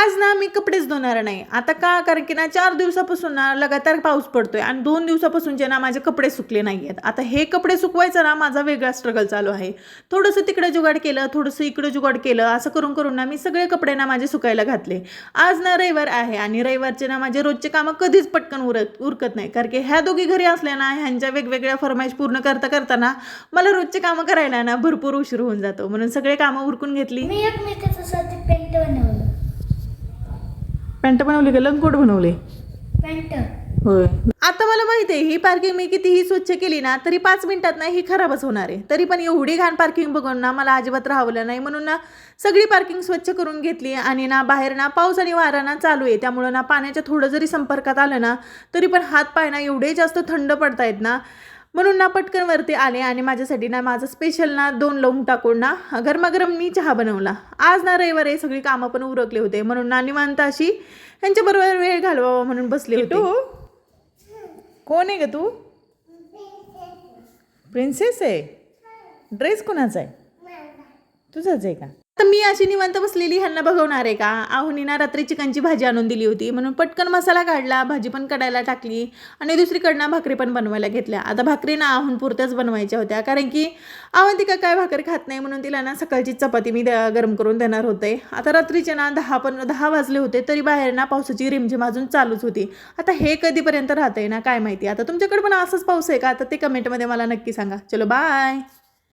आज ना मी कपडेच धुणार नाही आता का, कारण की ना 4 दिवसापासून ना लगातार पाऊस पडतोय आणि 2 दिवसापासूनचे ना माझे कपडे सुकले नाही आहेत. आता हे कपडे सुकवायचं ना माझा वेगळा स्ट्रगल चालू आहे. थोडंसं तिकडे जुगाड केलं, थोडंसं इकडे जुगाड केलं, असं करून करून ना मी सगळे कपडे ना माझे सुकायला घातले. आज ना रविवार आहे आणि रविवारचे ना माझे रोजचे कामं कधीच पटकन उरकत नाही, कारण की ह्या दोघी घरी असल्या ना ह्यांच्या वेगवेगळ्या फरमाईश पूर्ण करताना मला रोजचे कामं करायला ना भरपूर उशीर होऊन जातो. म्हणून सगळे कामं उरकून घेतली. मी एक मेकअपसाठी पेंट बनवलं. पॅन्ट बनवली का? लंगकोट बनवले? पेंट. होय. आता मला माहिती आहे ही पार्किंग मी कितीही स्वच्छ केली ना तरी 5 मिनिटात ना ही खराबच होणार आहे. तरी पण एवढी घाण पार्किंग बघून ना मला अजिबात राहवलं नाही, म्हणून ना सगळी पार्किंग स्वच्छ करून घेतली. आणि ना बाहेर ना पाऊस आणि वारा ना चालू आहे, त्यामुळं ना पाण्याच्या थोडं जरी संपर्कात आलं ना तरी पण हात पाय ना एवढे जास्त थंड पडतायत ना, म्हणून ना पटकन वरती आले आणि माझ्यासाठी ना माझं स्पेशल ना 2 लवंग टाकून ना गरमागरम मी चहा बनवला. आज ना रविवार आहे, सगळी कामं पण उरकले होते, म्हणून ना निवांत अशी ह्यांच्याबरोबर वेळ घालवावा म्हणून बसले होते. कोण आहे ग तू? प्रिन्सेस आहे? ड्रेस कोणाचा आहे? तुझाच आहे का? तर मी अशी निवांत बसलेली ह्यांना बघवणार आहे का? आहुनी ना रात्री चिकनची भाजी आणून दिली होती, म्हणून पटकन मसाला काढला, भाजी पण कढायला टाकली आणि दुसरीकडनं भाकरी पण बनवायला घेतल्या. आता भाकरी ना आहून पुरत्याच बनवायच्या होत्या, कारण की अवंतिका काय भाकरी खात नाही, म्हणून तिला ना सकाळची चपाती मी गरम करून देणार होते. आता रात्रीचे ना 10 वाजले होते तरी बाहेर ना पावसाची रिमझिम अजून चालूच होती. आता हे कधीपर्यंत राहतंय ना काय माहिती. आता तुमच्याकडे पण असाच पाऊस आहे का? आता ते कमेंटमध्ये मला नक्की सांगा. चलो बाय.